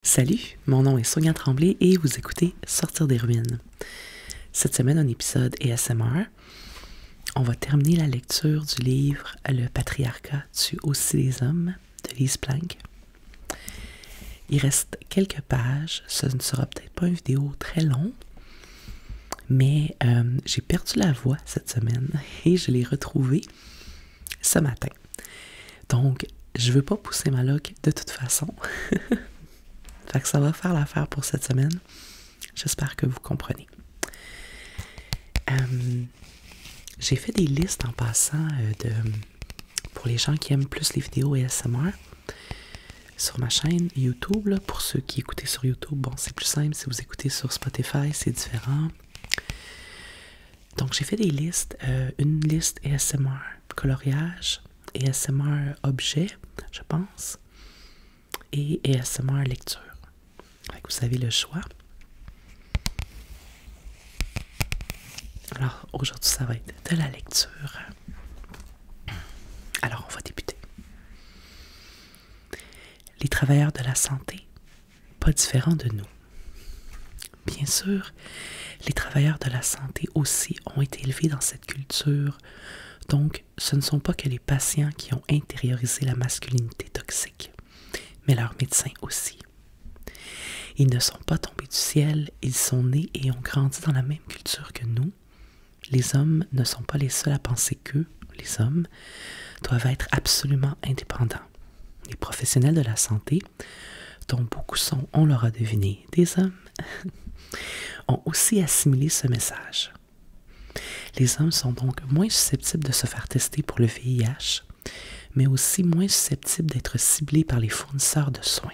Salut, mon nom est Sonia Tremblay et vous écoutez Sortir des ruines. Cette semaine, un épisode ASMR. On va terminer la lecture du livre Le patriarcat tue aussi les hommes de Lise Plank. Il reste quelques pages, ce ne sera peut-être pas une vidéo très longue, mais j'ai perdu la voix cette semaine et je l'ai retrouvée ce matin. Donc, je ne veux pas pousser ma loque de toute façon. Fait que ça va faire l'affaire pour cette semaine. J'espère que vous comprenez. J'ai fait des listes en passant pour les gens qui aiment plus les vidéos ASMR sur ma chaîne YouTube. Là, pour ceux qui écoutez sur YouTube, bon, c'est plus simple. Si vous écoutez sur Spotify, c'est différent. Donc, j'ai fait des listes. Une liste ASMR coloriage, ASMR objet, je pense, et ASMR lecture. Vous avez le choix. Alors, aujourd'hui, ça va être de la lecture. Alors, on va débuter. Les travailleurs de la santé, pas différents de nous. Bien sûr, les travailleurs de la santé aussi ont été élevés dans cette culture. Donc, ce ne sont pas que les patients qui ont intériorisé la masculinité toxique, mais leurs médecins aussi. Ils ne sont pas tombés du ciel, ils sont nés et ont grandi dans la même culture que nous. Les hommes ne sont pas les seuls à penser qu'eux, les hommes, doivent être absolument indépendants. Les professionnels de la santé, dont beaucoup sont, on l'aura deviné, des hommes, ont aussi assimilé ce message. Les hommes sont donc moins susceptibles de se faire tester pour le VIH, mais aussi moins susceptibles d'être ciblés par les fournisseurs de soins.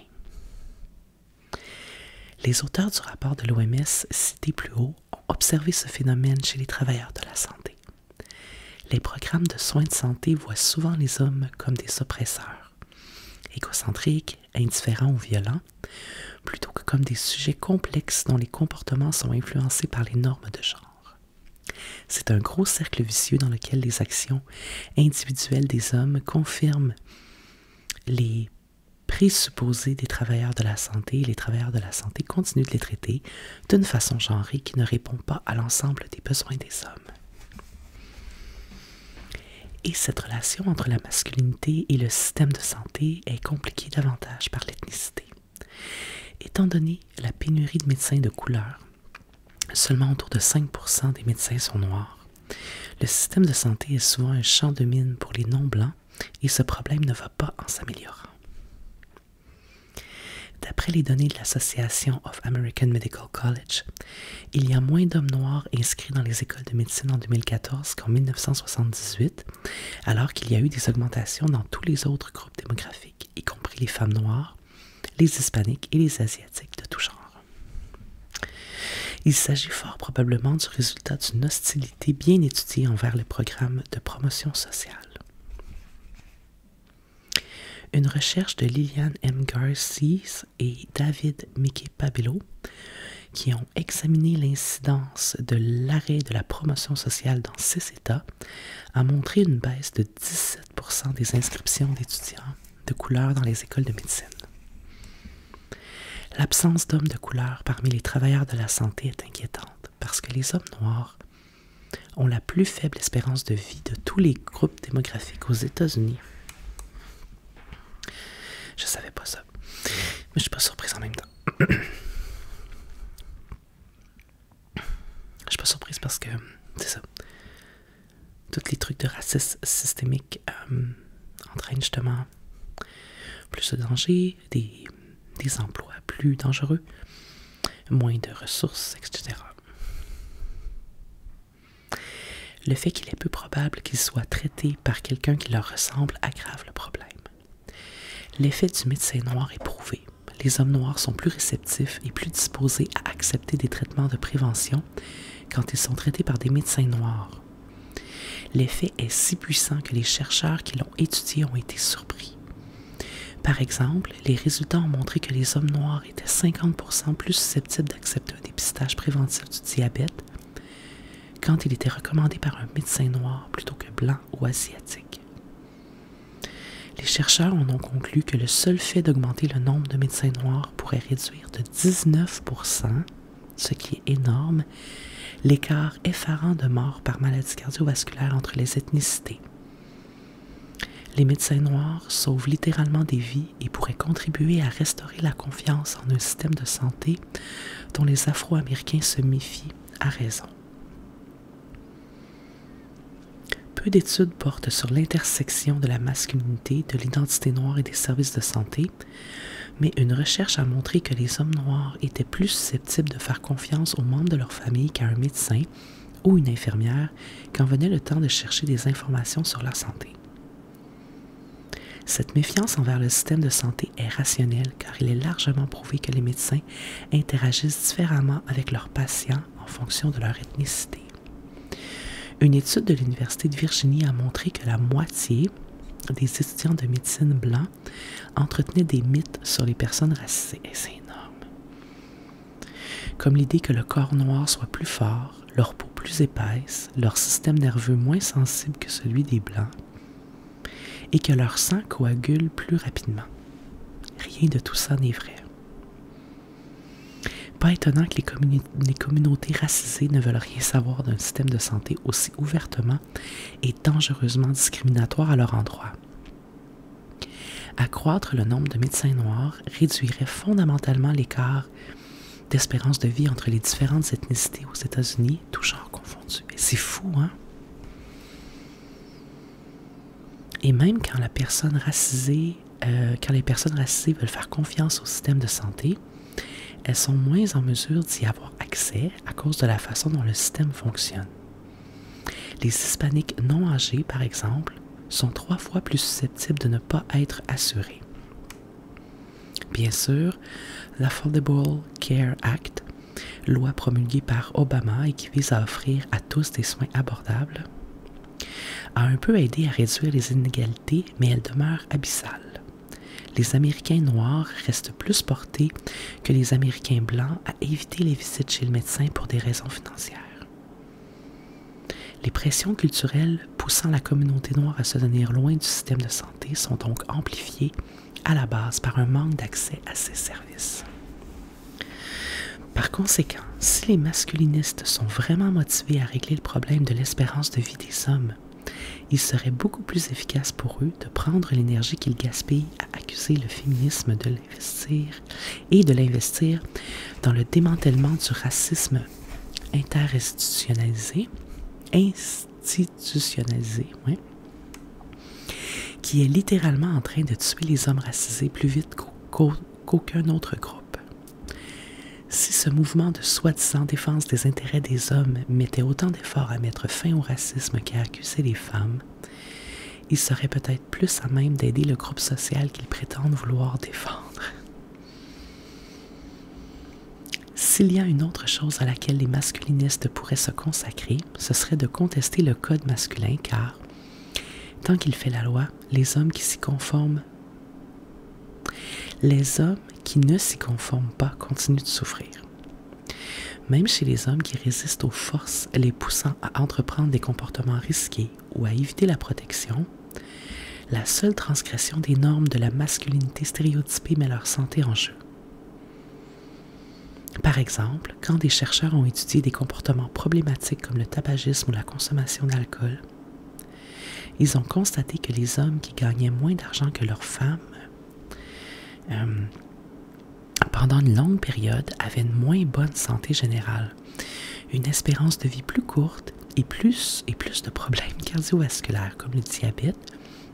Les auteurs du rapport de l'OMS cité plus haut ont observé ce phénomène chez les travailleurs de la santé. Les programmes de soins de santé voient souvent les hommes comme des oppresseurs, égocentriques, indifférents ou violents, plutôt que comme des sujets complexes dont les comportements sont influencés par les normes de genre. C'est un gros cercle vicieux dans lequel les actions individuelles des hommes confirment les présupposés des travailleurs de la santé, et les travailleurs de la santé continuent de les traiter d'une façon genrée qui ne répond pas à l'ensemble des besoins des hommes. Et cette relation entre la masculinité et le système de santé est compliquée davantage par l'ethnicité. Étant donné la pénurie de médecins de couleur, seulement autour de 5% des médecins sont noirs. Le système de santé est souvent un champ de mine pour les non-blancs et ce problème ne va pas en s'améliorant. D'après les données de l'Association of American Medical College, il y a moins d'hommes noirs inscrits dans les écoles de médecine en 2014 qu'en 1978, alors qu'il y a eu des augmentations dans tous les autres groupes démographiques, y compris les femmes noires, les hispaniques et les asiatiques de tout genre. Il s'agit fort probablement du résultat d'une hostilité bien étudiée envers le programme de promotion sociale. Une recherche de Liliane M. Garces et David Mickey-Pabello, qui ont examiné l'incidence de l'arrêt de la promotion sociale dans 6 États, a montré une baisse de 17% des inscriptions d'étudiants de couleur dans les écoles de médecine. L'absence d'hommes de couleur parmi les travailleurs de la santé est inquiétante parce que les hommes noirs ont la plus faible espérance de vie de tous les groupes démographiques aux États-Unis. Je savais pas ça, mais je suis pas surprise en même temps. Je suis pas surprise parce que, c'est ça, tous les trucs de racisme systémique entraînent justement plus de danger, des emplois plus dangereux, moins de ressources, etc. Le fait qu'il est peu probable qu'ils soient traités par quelqu'un qui leur ressemble aggrave le problème. L'effet du médecin noir est prouvé. Les hommes noirs sont plus réceptifs et plus disposés à accepter des traitements de prévention quand ils sont traités par des médecins noirs. L'effet est si puissant que les chercheurs qui l'ont étudié ont été surpris. Par exemple, les résultats ont montré que les hommes noirs étaient 50% plus susceptibles d'accepter un dépistage préventif du diabète quand il était recommandé par un médecin noir plutôt que blanc ou asiatique. Les chercheurs en ont conclu que le seul fait d'augmenter le nombre de médecins noirs pourrait réduire de 19%, ce qui est énorme, l'écart effarant de morts par maladie cardiovasculaire entre les ethnicités. Les médecins noirs sauvent littéralement des vies et pourraient contribuer à restaurer la confiance en un système de santé dont les Afro-Américains se méfient à raison. Peu d'études portent sur l'intersection de la masculinité, de l'identité noire et des services de santé, mais une recherche a montré que les hommes noirs étaient plus susceptibles de faire confiance aux membres de leur famille qu'à un médecin ou une infirmière quand venait le temps de chercher des informations sur leur santé. Cette méfiance envers le système de santé est rationnelle car il est largement prouvé que les médecins interagissent différemment avec leurs patients en fonction de leur ethnicité. Une étude de l'Université de Virginie a montré que la moitié des étudiants de médecine blancs entretenaient des mythes sur les personnes racisées. Et c'est énorme. Comme l'idée que le corps noir soit plus fort, leur peau plus épaisse, leur système nerveux moins sensible que celui des blancs, et que leur sang coagule plus rapidement. Rien de tout ça n'est vrai. Pas étonnant que les communautés racisées ne veulent rien savoir d'un système de santé aussi ouvertement et dangereusement discriminatoire à leur endroit. Accroître le nombre de médecins noirs réduirait fondamentalement l'écart d'espérance de vie entre les différentes ethnicités aux États-Unis, tous genres confondus. Et c'est fou, hein? Et même quand les personnes racisées veulent faire confiance au système de santé, elles sont moins en mesure d'y avoir accès à cause de la façon dont le système fonctionne. Les hispaniques non âgés, par exemple, sont 3 fois plus susceptibles de ne pas être assurés. Bien sûr, l'Affordable Care Act, loi promulguée par Obama et qui vise à offrir à tous des soins abordables, a un peu aidé à réduire les inégalités, mais elle demeure abyssale. Les Américains noirs restent plus portés que les Américains blancs à éviter les visites chez le médecin pour des raisons financières. Les pressions culturelles poussant la communauté noire à se tenir loin du système de santé sont donc amplifiées à la base par un manque d'accès à ces services. Par conséquent, si les masculinistes sont vraiment motivés à régler le problème de l'espérance de vie des hommes, il serait beaucoup plus efficace pour eux de prendre l'énergie qu'ils gaspillent à accuser le féminisme de l'investir dans le démantèlement du racisme institutionnalisé, qui est littéralement en train de tuer les hommes racisés plus vite qu'aucun autre groupe. Si ce mouvement de soi-disant défense des intérêts des hommes mettait autant d'efforts à mettre fin au racisme qu'à accuser les femmes, il serait peut-être plus à même d'aider le groupe social qu'ils prétendent vouloir défendre. S'il y a une autre chose à laquelle les masculinistes pourraient se consacrer, ce serait de contester le code masculin car, tant qu'il fait la loi, les hommes qui ne s'y conforment pas continuent de souffrir. Même chez les hommes qui résistent aux forces les poussant à entreprendre des comportements risqués ou à éviter la protection, la seule transgression des normes de la masculinité stéréotypée met leur santé en jeu. Par exemple, quand des chercheurs ont étudié des comportements problématiques comme le tabagisme ou la consommation d'alcool, ils ont constaté que les hommes qui gagnaient moins d'argent que leurs femmes pendant une longue période avaient une moins bonne santé générale, une espérance de vie plus courte et plus de problèmes cardiovasculaires comme le diabète,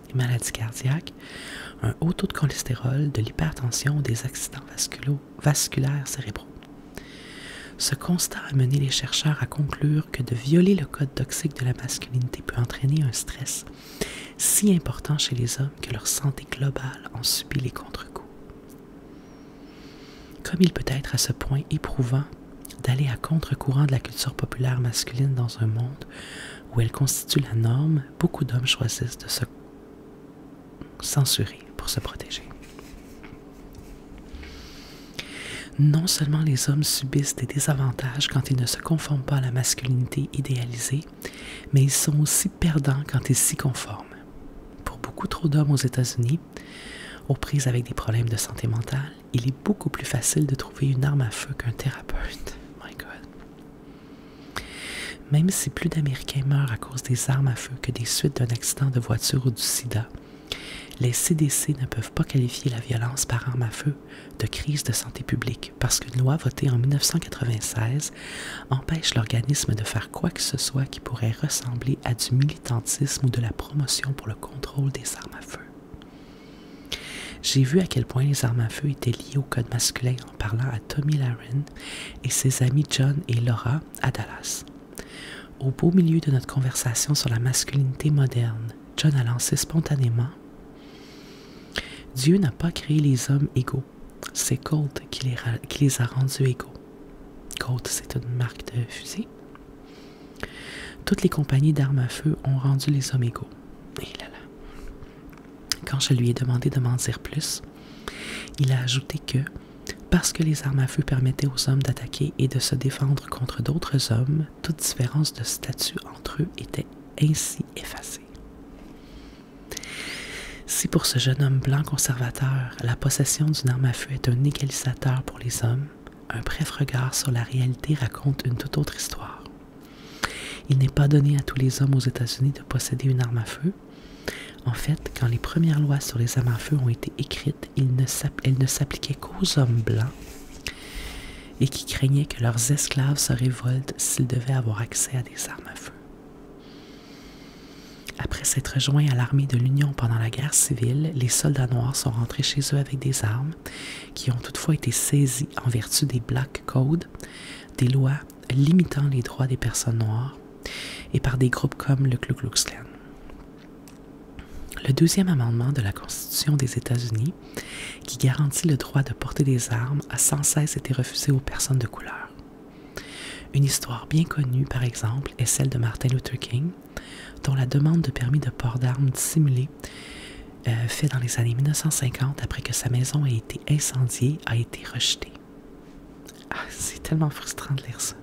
les maladies cardiaques, un haut taux de cholestérol, de l'hypertension ou des accidents vasculaires cérébraux. Ce constat a mené les chercheurs à conclure que de violer le code toxique de la masculinité peut entraîner un stress si important chez les hommes que leur santé globale en subit les contre-coups. Comme il peut être à ce point éprouvant d'aller à contre-courant de la culture populaire masculine dans un monde où elle constitue la norme, beaucoup d'hommes choisissent de se censurer pour se protéger. Non seulement les hommes subissent des désavantages quand ils ne se conforment pas à la masculinité idéalisée, mais ils sont aussi perdants quand ils s'y conforment. Pour beaucoup beaucoup trop d'hommes aux États-Unis, aux prises avec des problèmes de santé mentale, il est beaucoup plus facile de trouver une arme à feu qu'un thérapeute. My God. Même si plus d'Américains meurent à cause des armes à feu que des suites d'un accident de voiture ou du sida, les CDC ne peuvent pas qualifier la violence par arme à feu de crise de santé publique parce qu'une loi votée en 1996 empêche l'organisme de faire quoi que ce soit qui pourrait ressembler à du militantisme ou de la promotion pour le contrôle des armes à feu. J'ai vu à quel point les armes à feu étaient liées au code masculin en parlant à Tommy Lahren et ses amis John et Laura à Dallas. Au beau milieu de notre conversation sur la masculinité moderne, John a lancé spontanément: Dieu n'a pas créé les hommes égaux. C'est Colt qui les a rendus égaux. Colt, c'est une marque de fusil. Toutes les compagnies d'armes à feu ont rendu les hommes égaux. Et là là. Quand je lui ai demandé de m'en dire plus, il a ajouté que, parce que les armes à feu permettaient aux hommes d'attaquer et de se défendre contre d'autres hommes, toute différence de statut entre eux était ainsi effacée. Si pour ce jeune homme blanc conservateur, la possession d'une arme à feu est un égalisateur pour les hommes, un bref regard sur la réalité raconte une toute autre histoire. Il n'est pas donné à tous les hommes aux États-Unis de posséder une arme à feu. En fait, quand les premières lois sur les armes à feu ont été écrites, elles ne s'appliquaient qu'aux hommes blancs et qui craignaient que leurs esclaves se révoltent s'ils devaient avoir accès à des armes à feu. Après s'être joints à l'armée de l'Union pendant la guerre civile, les soldats noirs sont rentrés chez eux avec des armes qui ont toutefois été saisies en vertu des Black Codes, des lois limitant les droits des personnes noires, et par des groupes comme le Ku Klux Klan. Le deuxième amendement de la Constitution des États-Unis, qui garantit le droit de porter des armes, a sans cesse été refusé aux personnes de couleur. Une histoire bien connue, par exemple, est celle de Martin Luther King, dont la demande de permis de port d'armes dissimulé, fait dans les années 1950 après que sa maison ait été incendiée, a été rejetée. Ah, c'est tellement frustrant de lire ça.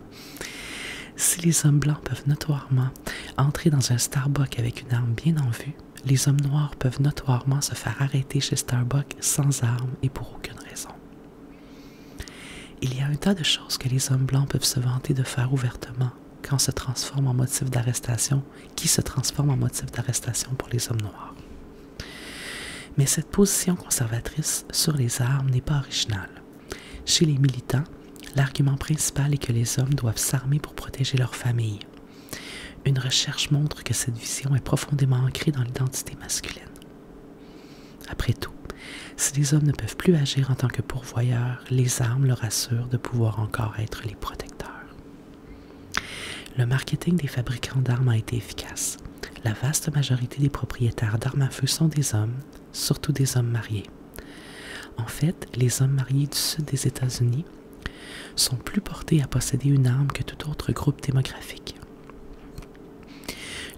Si les hommes blancs peuvent notoirement entrer dans un Starbucks avec une arme bien en vue, les hommes noirs peuvent notoirement se faire arrêter chez Starbucks sans arme et pour aucune raison. Il y a un tas de choses que les hommes blancs peuvent se vanter de faire ouvertement qui se transforme en motif d'arrestation pour les hommes noirs. Mais cette position conservatrice sur les armes n'est pas originale. Chez les militants, l'argument principal est que les hommes doivent s'armer pour protéger leur famille. Une recherche montre que cette vision est profondément ancrée dans l'identité masculine. Après tout, si les hommes ne peuvent plus agir en tant que pourvoyeurs, les armes leur assurent de pouvoir encore être les protecteurs. Le marketing des fabricants d'armes a été efficace. La vaste majorité des propriétaires d'armes à feu sont des hommes, surtout des hommes mariés. En fait, les hommes mariés du sud des États-Unis sont plus portés à posséder une arme que tout autre groupe démographique.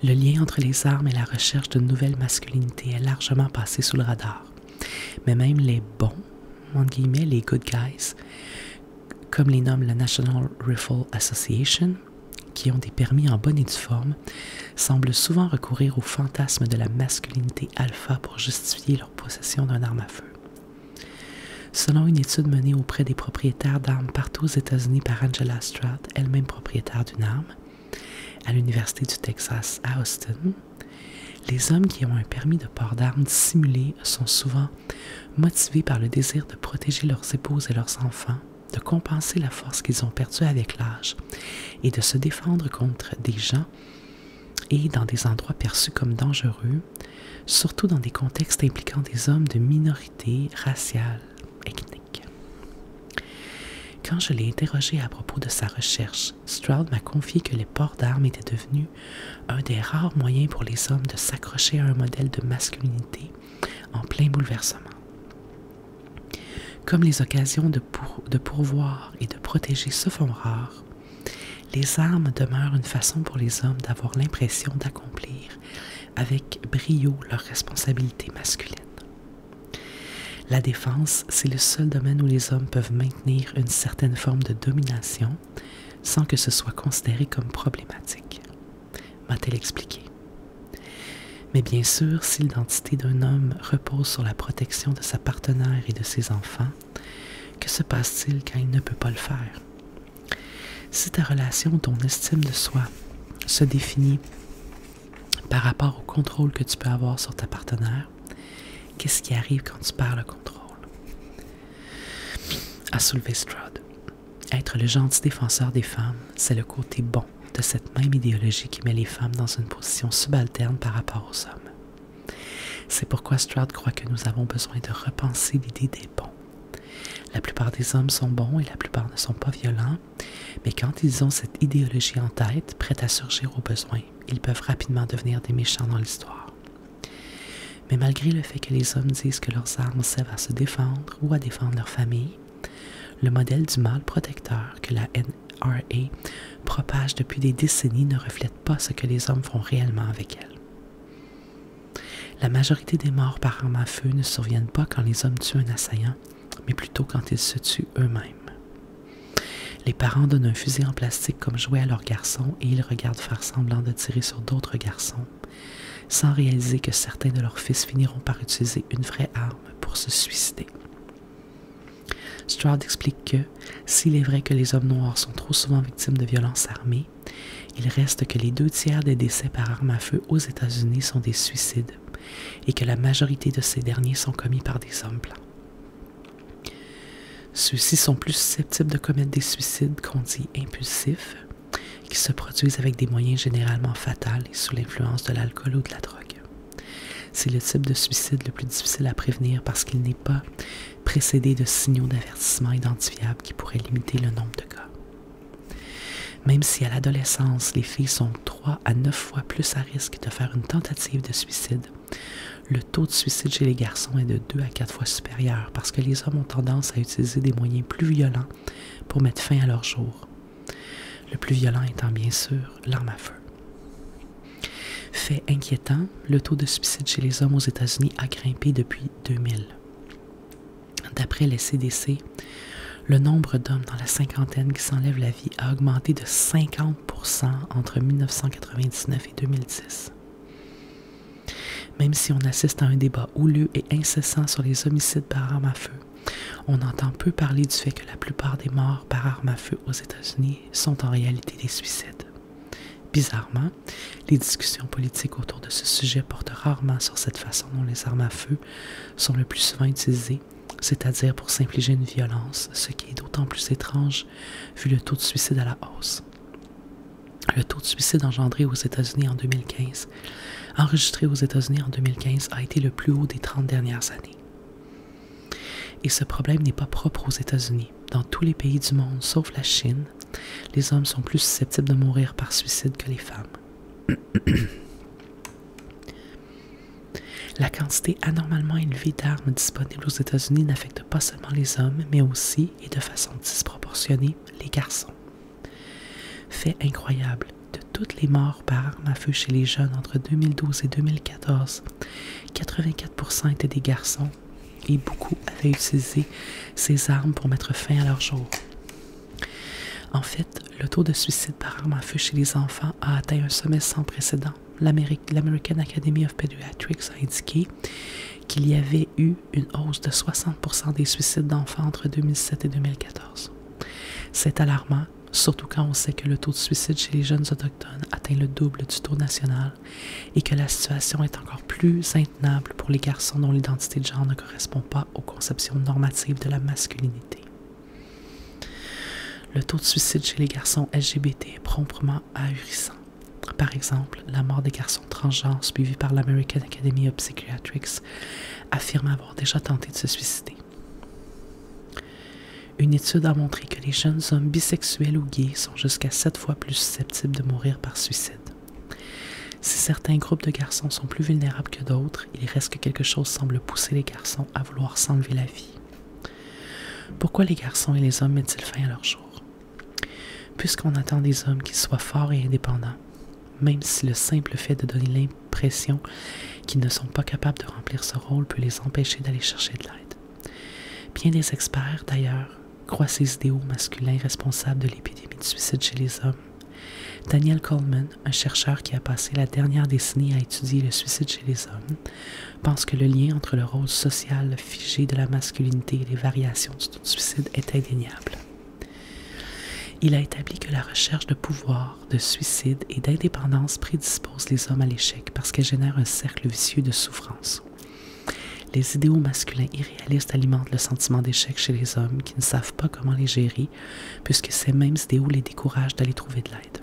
Le lien entre les armes et la recherche de nouvelles masculinités est largement passé sous le radar. Mais même les bons, entre guillemets, les good guys, comme les nomme la National Rifle Association, qui ont des permis en bonne et due forme, semblent souvent recourir au fantasme de la masculinité alpha pour justifier leur possession d'une arme à feu. Selon une étude menée auprès des propriétaires d'armes partout aux États-Unis par Angela Stroud, elle-même propriétaire d'une arme, à l'Université du Texas à Austin, les hommes qui ont un permis de port d'armes dissimulé sont souvent motivés par le désir de protéger leurs épouses et leurs enfants, de compenser la force qu'ils ont perdue avec l'âge et de se défendre contre des gens et dans des endroits perçus comme dangereux, surtout dans des contextes impliquant des hommes de minorités raciales, ethniques. Quand je l'ai interrogé à propos de sa recherche, Stroud m'a confié que les ports d'armes étaient devenus un des rares moyens pour les hommes de s'accrocher à un modèle de masculinité en plein bouleversement. Comme les occasions de pourvoir et de protéger se font rares, les armes demeurent une façon pour les hommes d'avoir l'impression d'accomplir avec brio leurs responsabilités masculines. La défense, c'est le seul domaine où les hommes peuvent maintenir une certaine forme de domination sans que ce soit considéré comme problématique, m'a-t-elle expliqué. Mais bien sûr, si l'identité d'un homme repose sur la protection de sa partenaire et de ses enfants, que se passe-t-il quand il ne peut pas le faire? Si ta relation, ton estime de soi, se définit par rapport au contrôle que tu peux avoir sur ta partenaire, qu'est-ce qui arrive quand tu perds le contrôle? A soulevé Stroud. Être le gentil défenseur des femmes, c'est le côté bon de cette même idéologie qui met les femmes dans une position subalterne par rapport aux hommes. C'est pourquoi Stroud croit que nous avons besoin de repenser l'idée des bons. La plupart des hommes sont bons et la plupart ne sont pas violents, mais quand ils ont cette idéologie en tête, prête à surgir au besoin, ils peuvent rapidement devenir des méchants dans l'histoire. Mais malgré le fait que les hommes disent que leurs armes servent à se défendre ou à défendre leur famille, le modèle du mâle protecteur que la NRA propage depuis des décennies ne reflète pas ce que les hommes font réellement avec elle. La majorité des morts par arme à feu ne surviennent pas quand les hommes tuent un assaillant, mais plutôt quand ils se tuent eux-mêmes. Les parents donnent un fusil en plastique comme jouet à leurs garçons et ils regardent faire semblant de tirer sur d'autres garçons, sans réaliser que certains de leurs fils finiront par utiliser une vraie arme pour se suicider. Stroud explique que, s'il est vrai que les hommes noirs sont trop souvent victimes de violences armées, il reste que les 2/3 des décès par arme à feu aux États-Unis sont des suicides et que la majorité de ces derniers sont commis par des hommes blancs. Ceux-ci sont plus susceptibles de commettre des suicides qu'on dit impulsifs, qui se produisent avec des moyens généralement fatals et sous l'influence de l'alcool ou de la drogue. C'est le type de suicide le plus difficile à prévenir parce qu'il n'est pas précédé de signaux d'avertissement identifiables qui pourraient limiter le nombre de cas. Même si à l'adolescence, les filles sont 3 à 9 fois plus à risque de faire une tentative de suicide, le taux de suicide chez les garçons est de 2 à 4 fois supérieur parce que les hommes ont tendance à utiliser des moyens plus violents pour mettre fin à leur jour. Le plus violent étant bien sûr l'arme à feu. Fait inquiétant, le taux de suicide chez les hommes aux États-Unis a grimpé depuis 2000. D'après les CDC, le nombre d'hommes dans la cinquantaine qui s'enlèvent la vie a augmenté de 50% entre 1999 et 2010. Même si on assiste à un débat houleux et incessant sur les homicides par arme à feu, on entend peu parler du fait que la plupart des morts par arme à feu aux États-Unis sont en réalité des suicides. Bizarrement, les discussions politiques autour de ce sujet portent rarement sur cette façon dont les armes à feu sont le plus souvent utilisées, c'est-à-dire pour s'infliger une violence, ce qui est d'autant plus étrange vu le taux de suicide à la hausse. Le taux de suicide enregistré aux États-Unis en 2015 a été le plus haut des 30 dernières années. Et ce problème n'est pas propre aux États-Unis. Dans tous les pays du monde, sauf la Chine, les hommes sont plus susceptibles de mourir par suicide que les femmes. La quantité anormalement élevée d'armes disponibles aux États-Unis n'affecte pas seulement les hommes, mais aussi, et de façon disproportionnée, les garçons. Fait incroyable, de toutes les morts par arme à feu chez les jeunes entre 2012 et 2014, 84% étaient des garçons et beaucoup avaient utilisé ces armes pour mettre fin à leur jour. En fait, le taux de suicide par arme à feu chez les enfants a atteint un sommet sans précédent. L'American Academy of Pediatrics a indiqué qu'il y avait eu une hausse de 60% des suicides d'enfants entre 2007 et 2014. C'est alarmant, surtout quand on sait que le taux de suicide chez les jeunes autochtones atteint le double du taux national et que la situation est encore plus intenable pour les garçons dont l'identité de genre ne correspond pas aux conceptions normatives de la masculinité. Le taux de suicide chez les garçons LGBT est proprement ahurissant. Par exemple, la mort des garçons transgenres suivie par l'American Academy of Psychiatrics affirme avoir déjà tenté de se suicider. Une étude a montré que les jeunes hommes bisexuels ou gays sont jusqu'à 7 fois plus susceptibles de mourir par suicide. Si certains groupes de garçons sont plus vulnérables que d'autres, il reste que quelque chose semble pousser les garçons à vouloir s'enlever la vie. Pourquoi les garçons et les hommes mettent-ils fin à leur jour? Puisqu'on attend des hommes qu'ils soient forts et indépendants, même si le simple fait de donner l'impression qu'ils ne sont pas capables de remplir ce rôle peut les empêcher d'aller chercher de l'aide. Bien des experts, d'ailleurs, croient ces idéaux masculins responsables de l'épidémie de suicide chez les hommes, Daniel Coleman, un chercheur qui a passé la dernière décennie à étudier le suicide chez les hommes, pense que le lien entre le rôle social figé de la masculinité et les variations du taux de suicide est indéniable. Il a établi que la recherche de pouvoir, de suicide et d'indépendance prédispose les hommes à l'échec parce qu'elle génère un cercle vicieux de souffrance. Les idéaux masculins irréalistes alimentent le sentiment d'échec chez les hommes qui ne savent pas comment les gérer, puisque ces mêmes idéaux les découragent d'aller trouver de l'aide.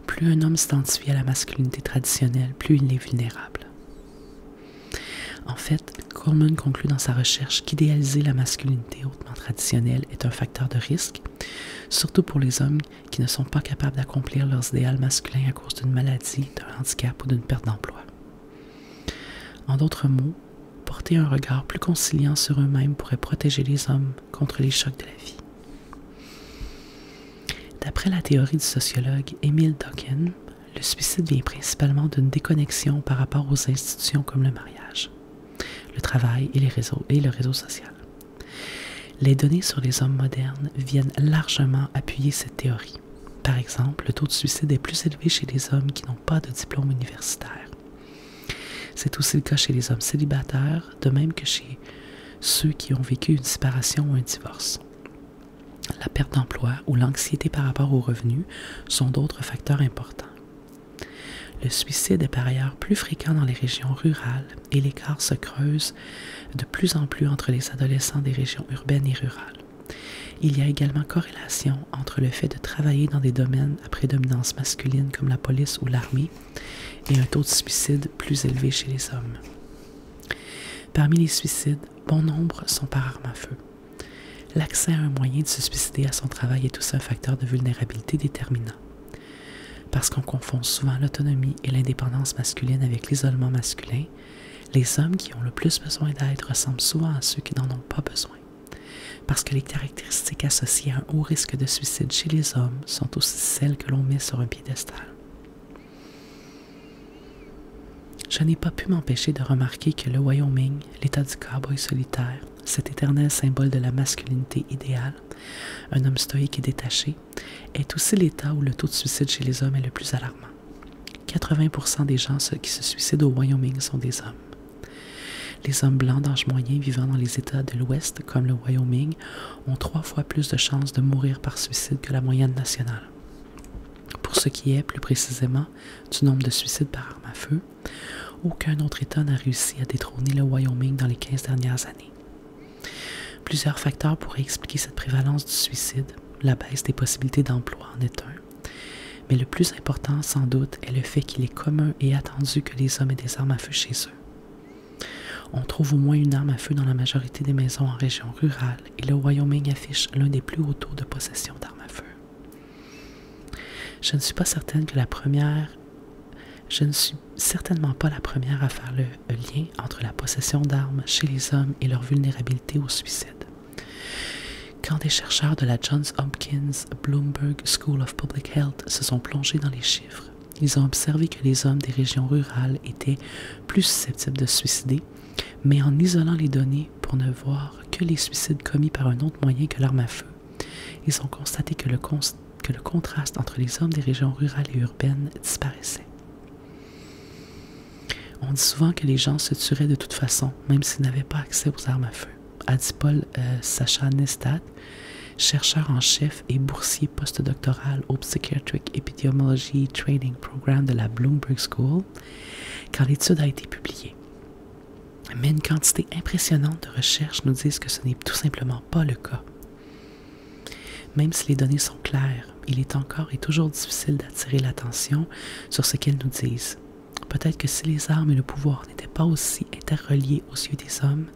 Plus un homme s'identifie à la masculinité traditionnelle, plus il est vulnérable. En fait, Coleman conclut dans sa recherche qu'idéaliser la masculinité hautement traditionnelle est un facteur de risque, surtout pour les hommes qui ne sont pas capables d'accomplir leurs idéaux masculins à cause d'une maladie, d'un handicap ou d'une perte d'emploi. En d'autres mots, porter un regard plus conciliant sur eux-mêmes pourrait protéger les hommes contre les chocs de la vie. D'après la théorie du sociologue Emile Durkheim, le suicide vient principalement d'une déconnexion par rapport aux institutions comme le mariage, le travail et le réseau social. Les données sur les hommes modernes viennent largement appuyer cette théorie. Par exemple, le taux de suicide est plus élevé chez les hommes qui n'ont pas de diplôme universitaire. C'est aussi le cas chez les hommes célibataires, de même que chez ceux qui ont vécu une séparation ou un divorce. La perte d'emploi ou l'anxiété par rapport aux revenus sont d'autres facteurs importants. Le suicide est par ailleurs plus fréquent dans les régions rurales et l'écart se creuse de plus en plus entre les adolescents des régions urbaines et rurales. Il y a également corrélation entre le fait de travailler dans des domaines à prédominance masculine comme la police ou l'armée et un taux de suicide plus élevé chez les hommes. Parmi les suicides, bon nombre sont par arme à feu. L'accès à un moyen de se suicider à son travail est aussi un facteur de vulnérabilité déterminant. Parce qu'on confond souvent l'autonomie et l'indépendance masculine avec l'isolement masculin, les hommes qui ont le plus besoin d'aide ressemblent souvent à ceux qui n'en ont pas besoin. Parce que les caractéristiques associées à un haut risque de suicide chez les hommes sont aussi celles que l'on met sur un piédestal. Je n'ai pas pu m'empêcher de remarquer que le Wyoming, l'état du cow-boy solitaire, cet éternel symbole de la masculinité idéale, un homme stoïque et détaché, est aussi l'état où le taux de suicide chez les hommes est le plus alarmant. 80% des gens qui se suicident au Wyoming sont des hommes. Les hommes blancs d'âge moyen vivant dans les États de l'Ouest, comme le Wyoming, ont 3 fois plus de chances de mourir par suicide que la moyenne nationale. Pour ce qui est, plus précisément, du nombre de suicides par arme à feu, aucun autre État n'a réussi à détrôner le Wyoming dans les 15 dernières années. Plusieurs facteurs pourraient expliquer cette prévalence du suicide. La baisse des possibilités d'emploi en est un. Mais le plus important, sans doute, est le fait qu'il est commun et attendu que les hommes aient des armes à feu chez eux. On trouve au moins une arme à feu dans la majorité des maisons en région rurale et le Wyoming affiche l'un des plus hauts taux de possession d'armes à feu. Je ne suis certainement pas la première à faire le lien entre la possession d'armes chez les hommes et leur vulnérabilité au suicide. Quand des chercheurs de la Johns Hopkins Bloomberg School of Public Health se sont plongés dans les chiffres, ils ont observé que les hommes des régions rurales étaient plus susceptibles de se suicider, mais en isolant les données pour ne voir que les suicides commis par un autre moyen que l'arme à feu, ils ont constaté que le contraste entre les hommes des régions rurales et urbaines disparaissait. On dit souvent que les gens se tueraient de toute façon, même s'ils n'avaient pas accès aux armes à feu, a dit Paul Sacha Nestat, chercheur en chef et boursier postdoctoral au Psychiatric Epidemiology Training Program de la Bloomberg School, quand l'étude a été publiée. Mais une quantité impressionnante de recherches nous disent que ce n'est tout simplement pas le cas. Même si les données sont claires, il est encore et toujours difficile d'attirer l'attention sur ce qu'elles nous disent. Peut-être que si les armes et le pouvoir n'étaient pas aussi interreliés aux yeux des hommes,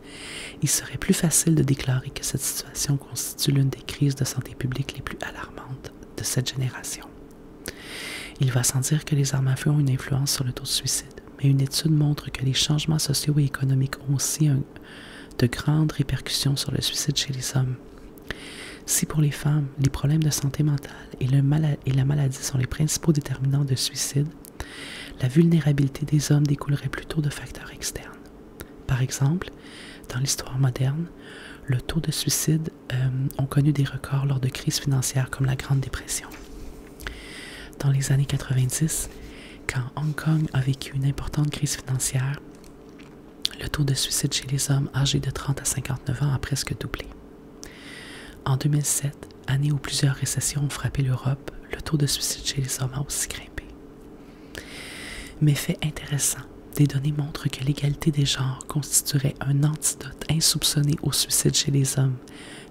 il serait plus facile de déclarer que cette situation constitue l'une des crises de santé publique les plus alarmantes de cette génération. Il va sans dire que les armes à feu ont une influence sur le taux de suicide, mais une étude montre que les changements sociaux et économiques ont aussi de grandes répercussions sur le suicide chez les hommes. Si pour les femmes, les problèmes de santé mentale et la maladie sont les principaux déterminants de suicide, la vulnérabilité des hommes découlerait plutôt de facteurs externes. Par exemple, dans l'histoire moderne, le taux de suicide ont connu des records lors de crises financières comme la Grande Dépression. dans les années 90, quand Hong Kong a vécu une importante crise financière, le taux de suicide chez les hommes âgés de 30 à 59 ans a presque doublé. En 2007, année où plusieurs récessions ont frappé l'Europe, le taux de suicide chez les hommes a aussi grimpé. Mais fait intéressant, des données montrent que l'égalité des genres constituerait un antidote insoupçonné au suicide chez les hommes,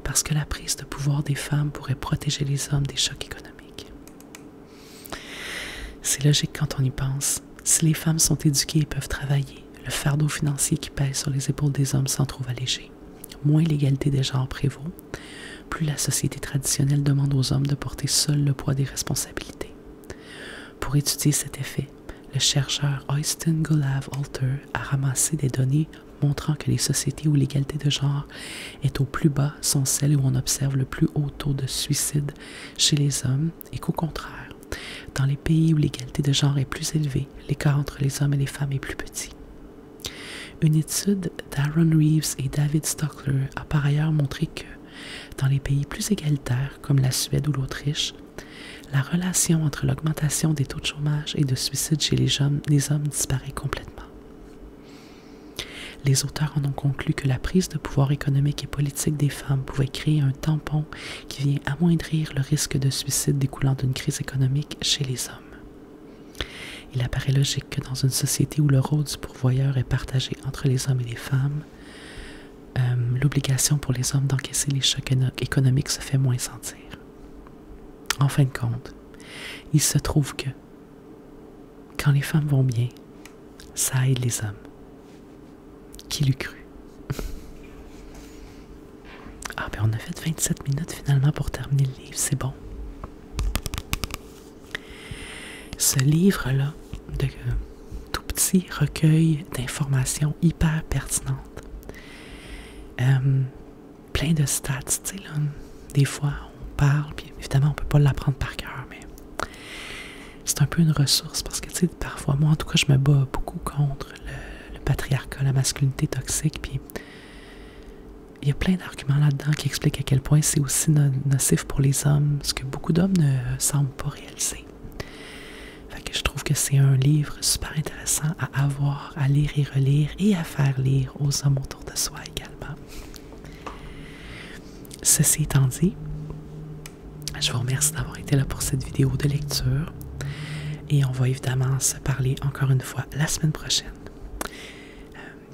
parce que la prise de pouvoir des femmes pourrait protéger les hommes des chocs économiques. C'est logique quand on y pense. Si les femmes sont éduquées et peuvent travailler, le fardeau financier qui pèse sur les épaules des hommes s'en trouve allégé. Moins l'égalité des genres prévaut, plus la société traditionnelle demande aux hommes de porter seuls le poids des responsabilités. Pour étudier cet effet, le chercheur Øystein Gullav Alter a ramassé des données montrant que les sociétés où l'égalité de genre est au plus bas sont celles où on observe le plus haut taux de suicide chez les hommes et qu'au contraire, dans les pays où l'égalité de genre est plus élevée, l'écart entre les hommes et les femmes est plus petit. Une étude d'Aaron Reeves et David Stockler a par ailleurs montré que, dans les pays plus égalitaires comme la Suède ou l'Autriche, la relation entre l'augmentation des taux de chômage et de suicide chez les hommes disparaît complètement. Les auteurs en ont conclu que la prise de pouvoir économique et politique des femmes pouvait créer un tampon qui vient amoindrir le risque de suicide découlant d'une crise économique chez les hommes. Il apparaît logique que dans une société où le rôle du pourvoyeur est partagé entre les hommes et les femmes, l'obligation pour les hommes d'encaisser les chocs économiques se fait moins sentir. En fin de compte, il se trouve que quand les femmes vont bien, ça aide les hommes. Qui l'eût cru? Ah ben on a fait 27 minutes finalement pour terminer le livre, c'est bon. Ce livre-là, de tout petit recueil d'informations hyper pertinentes, plein de stats, tu sais, là, des fois on parle, puis évidemment on peut pas l'apprendre par cœur, mais c'est un peu une ressource parce que, tu sais, parfois, moi en tout cas, je me bats beaucoup contre le patriarcat, la masculinité toxique, puis il y a plein d'arguments là-dedans qui expliquent à quel point c'est aussi nocif pour les hommes, ce que beaucoup d'hommes ne semblent pas réaliser. Fait que je trouve que c'est un livre super intéressant à avoir, à lire et relire, et à faire lire aux hommes autour de soi également. Ceci étant dit, je vous remercie d'avoir été là pour cette vidéo de lecture, et on va évidemment se parler encore une fois la semaine prochaine.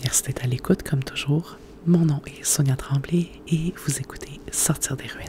Merci d'être à l'écoute comme toujours. Mon nom est Sonia Tremblay et vous écoutez Sortir des ruines.